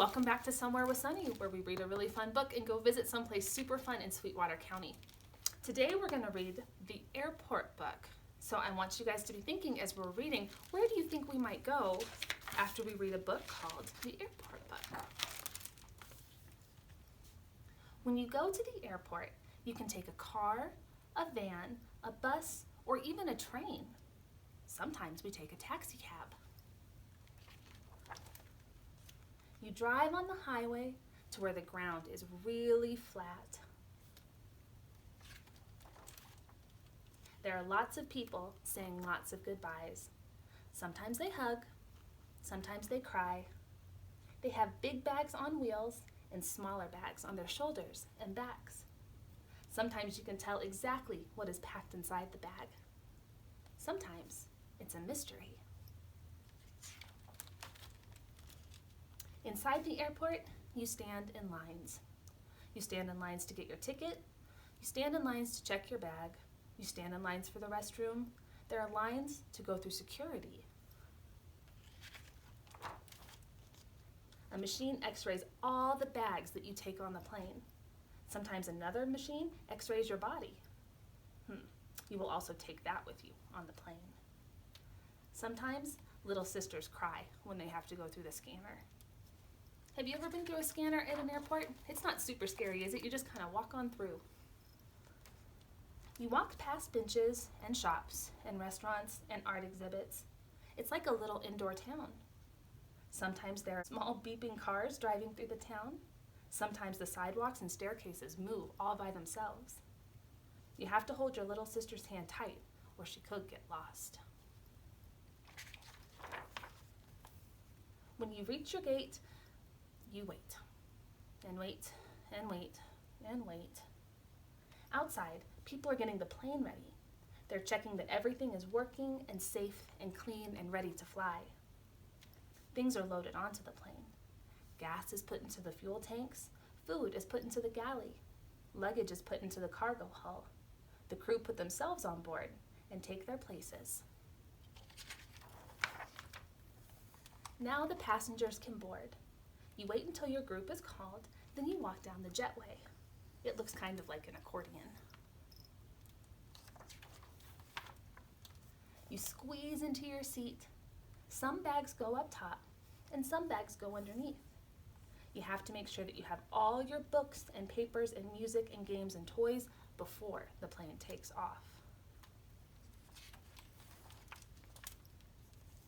Welcome back to Somewhere with Sunny, where we read a really fun book and go visit someplace super fun in Sweetwater County. Today we're going to read the airport book. So I want you guys to be thinking as we're reading, where do you think we might go after we read a book called the airport book? When you go to the airport, you can take a car, a van, a bus, or even a train. Sometimes we take a taxi cab. You drive on the highway to where the ground is really flat. There are lots of people saying lots of goodbyes. Sometimes they hug, sometimes they cry. They have big bags on wheels and smaller bags on their shoulders and backs. Sometimes you can tell exactly what is packed inside the bag. Sometimes it's a mystery. Inside the airport, you stand in lines. You stand in lines to get your ticket. You stand in lines to check your bag. You stand in lines for the restroom. There are lines to go through security. A machine x-rays all the bags that you take on the plane. Sometimes another machine x-rays your body. You will also take that with you on the plane. Sometimes little sisters cry when they have to go through the scanner. Have you ever been through a scanner at an airport? It's not super scary, is it? You just kind of walk on through. You walk past benches and shops and restaurants and art exhibits. It's like a little indoor town. Sometimes there are small beeping cars driving through the town. Sometimes the sidewalks and staircases move all by themselves. You have to hold your little sister's hand tight or she could get lost. When you reach your gate, you wait, and wait, and wait, and wait. Outside, people are getting the plane ready. They're checking that everything is working and safe and clean and ready to fly. Things are loaded onto the plane. Gas is put into the fuel tanks. Food is put into the galley. Luggage is put into the cargo hull. The crew put themselves on board and take their places. Now the passengers can board. You wait until your group is called, then you walk down the jetway. It looks kind of like an accordion. You squeeze into your seat. Some bags go up top, and some bags go underneath. You have to make sure that you have all your books and papers and music and games and toys before the plane takes off.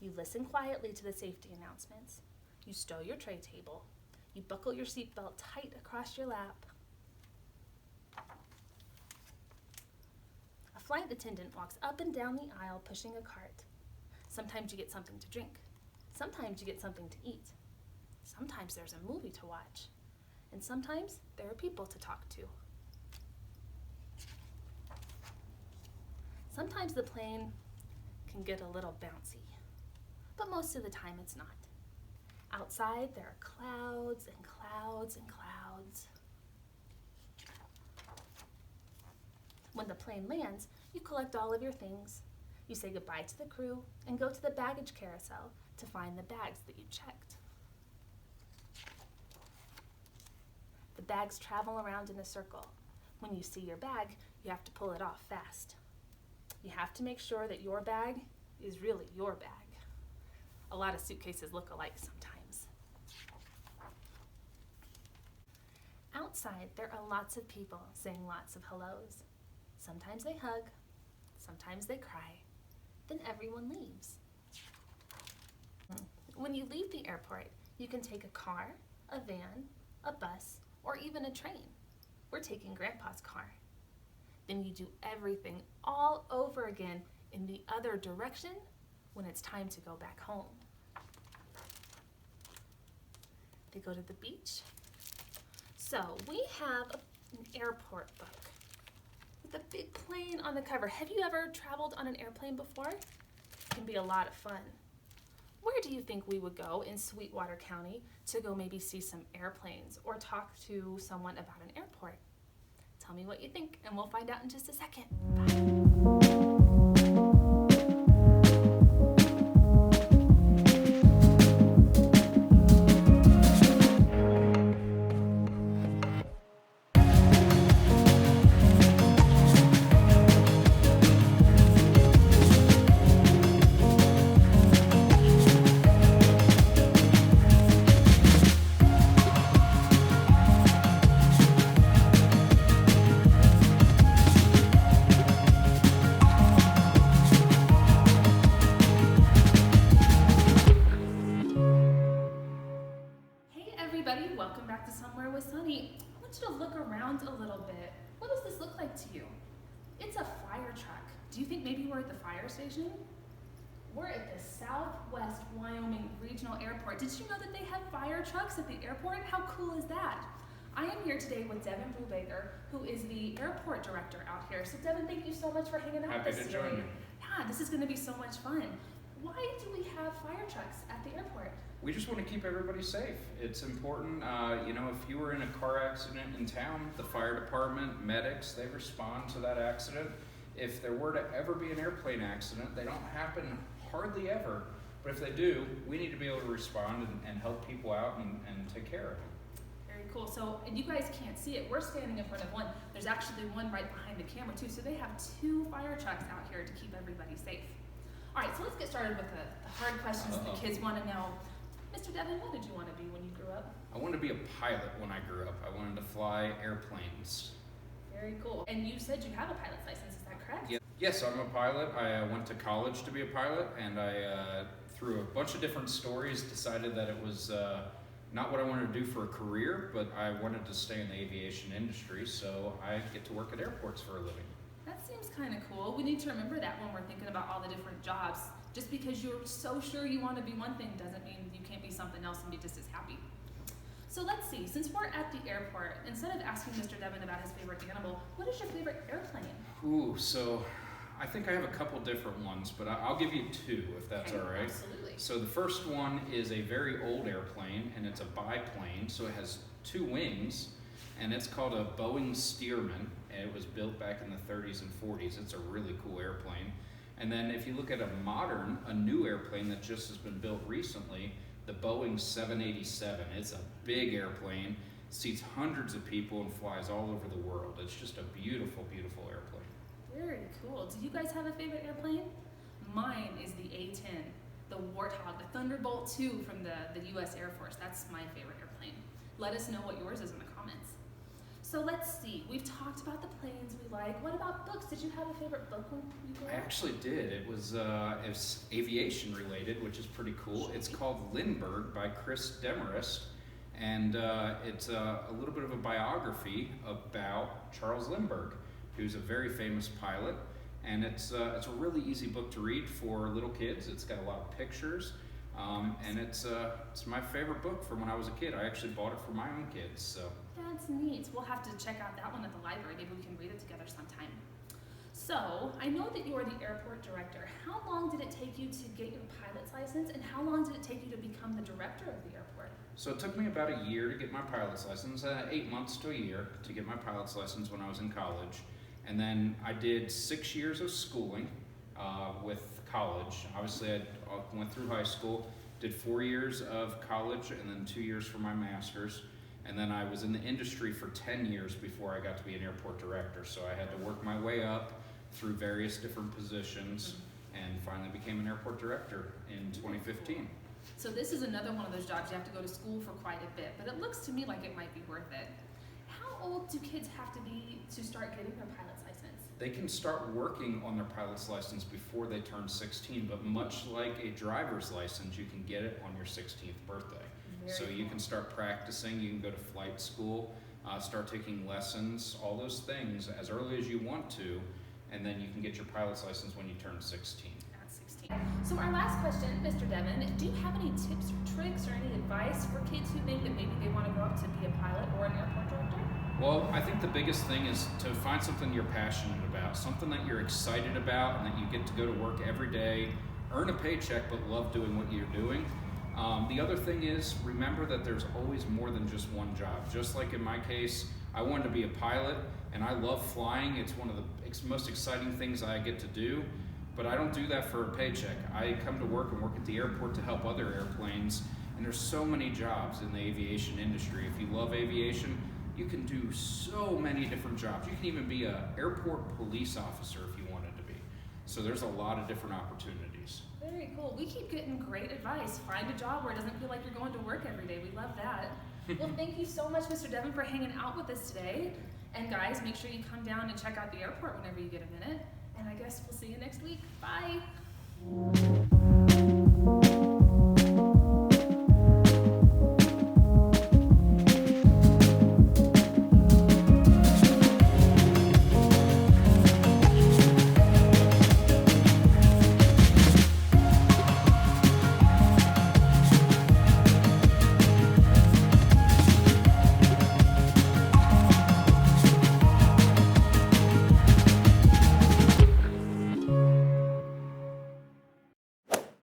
You listen quietly to the safety announcements. You stow your tray table. You buckle your seatbelt tight across your lap. A flight attendant walks up and down the aisle pushing a cart. Sometimes you get something to drink. Sometimes you get something to eat. Sometimes there's a movie to watch. And sometimes there are people to talk to. Sometimes the plane can get a little bouncy, but most of the time it's not. Outside, there are clouds and clouds and clouds. When the plane lands, you collect all of your things. You say goodbye to the crew and go to the baggage carousel to find the bags that you checked. The bags travel around in a circle. When you see your bag, you have to pull it off fast. You have to make sure that your bag is really your bag. A lot of suitcases look alike sometimes. Outside, there are lots of people saying lots of hellos. Sometimes they hug, sometimes they cry, then everyone leaves. When you leave the airport, you can take a car, a van, a bus, or even a train. We're taking Grandpa's car. Then you do everything all over again in the other direction when it's time to go back home. They go to the beach. So we have an airport book with a big plane on the cover. Have you ever traveled on an airplane before? It can be a lot of fun. Where do you think we would go in Sweetwater County to go maybe see some airplanes or talk to someone about an airport? Tell me what you think and we'll find out in just a second. Bye. welcome back to Somewhere with Sunny. I want you to look around a little bit. What does this look like to you? It's a fire truck. Do you think maybe we're at the fire station? We're at the Southwest Wyoming Regional Airport. Did you know that they have fire trucks at the airport? How cool is that? I am here today with Devin Brubaker, who is the airport director out here. So Devin, thank you so much for hanging out with us today. Happy to join you. Yeah, this is going to be so much fun. Why do we have fire trucks at the airport? We just want to keep everybody safe. It's important, if you were in a car accident in town, the fire department, medics, they respond to that accident. If there were to ever be an airplane accident, they don't happen hardly ever, but if they do, we need to be able to respond and help people out and take care of them. Very cool. So, and you guys can't see it, we're standing in front of one. There's actually one right behind the camera too, so they have 2 fire trucks out here to keep everybody safe. All right, so let's get started with the hard questions that the kids want to know. Mr. Devin, what did you want to be when you grew up? I wanted to be a pilot when I grew up. I wanted to fly airplanes. Very cool. And you said you have a pilot's license, is that correct? Yeah. Yes, I'm a pilot. I went to college to be a pilot, and I, through a bunch of different stories, decided that it was not what I wanted to do for a career, but I wanted to stay in the aviation industry, so I get to work at airports for a living. That seems kind of cool. We need to remember that when we're thinking about all the different jobs. Just because you're so sure you want to be one thing doesn't mean you can't be something else and be just as happy. So let's see, since we're at the airport, instead of asking Mr. Devin about his favorite animal, what is your favorite airplane? Ooh, so I think I have a couple different ones, but I'll give you 2 if that's all right. Absolutely. So the first one is a very old airplane, and it's a biplane, so it has 2 wings, and it's called a Boeing Stearman, and it was built back in the 30s and 40s. It's a really cool airplane. And then if you look at a new airplane that just has been built recently, the Boeing 787. It's a big airplane, seats hundreds of people and flies all over the world. It's just a beautiful, beautiful airplane. Very cool. Do you guys have a favorite airplane? Mine is the A-10, the Warthog, the Thunderbolt II from the U.S. Air Force. That's my favorite airplane. Let us know what yours is in the comments. So let's see, we've talked about the planes we like. What about books? Did you have a favorite book when you grew up? I actually did. It was aviation related, which is pretty cool. It's called Lindbergh by Chris Demarest, and it's a little bit of a biography about Charles Lindbergh, who's a very famous pilot, and it's a really easy book to read for little kids. It's got a lot of pictures, and it's my favorite book from when I was a kid. I actually bought it for my own kids. So. That's neat. We'll have to check out that one at the library. Maybe we can read it together sometime. So, I know that you are the airport director. How long did it take you to get your pilot's license, and how long did it take you to become the director of the airport? So it took me about a year to get my pilot's license, 8 months to a year to get my pilot's license when I was in college. And then I did 6 years of schooling with college. Obviously, I went through high school, did 4 years of college, and then 2 years for my master's. And then I was in the industry for 10 years before I got to be an airport director. So I had to work my way up through various different positions and finally became an airport director in 2015. So this is another one of those jobs you have to go to school for quite a bit, but it looks to me like it might be worth it. How old do kids have to be to start getting their pilot's license? They can start working on their pilot's license before they turn 16, but much like a driver's license, you can get it on your 16th birthday. So you can start practicing, you can go to flight school, start taking lessons, all those things as early as you want to, and then you can get your pilot's license when you turn 16. At 16. So our last question, Mr. Devin, do you have any tips or tricks or any advice for kids who think that maybe they want to grow up to be a pilot or an airport director? Well, I think the biggest thing is to find something you're passionate about, something that you're excited about and that you get to go to work every day, earn a paycheck, but love doing what you're doing. The other thing is, remember that there's always more than just one job. Just like in my case, I wanted to be a pilot, and I love flying. It's one of the most exciting things I get to do, but I don't do that for a paycheck. I come to work and work at the airport to help other airplanes, and there's so many jobs in the aviation industry. If you love aviation, you can do so many different jobs. You can even be an airport police officer if you wanted to be. So there's a lot of different opportunities. Very cool. We keep getting great advice. Find a job where it doesn't feel like you're going to work every day. We love that. Well, thank you so much, Mr. Devin, for hanging out with us today. And guys, make sure you come down and check out the airport whenever you get a minute. And I guess we'll see you next week. Bye.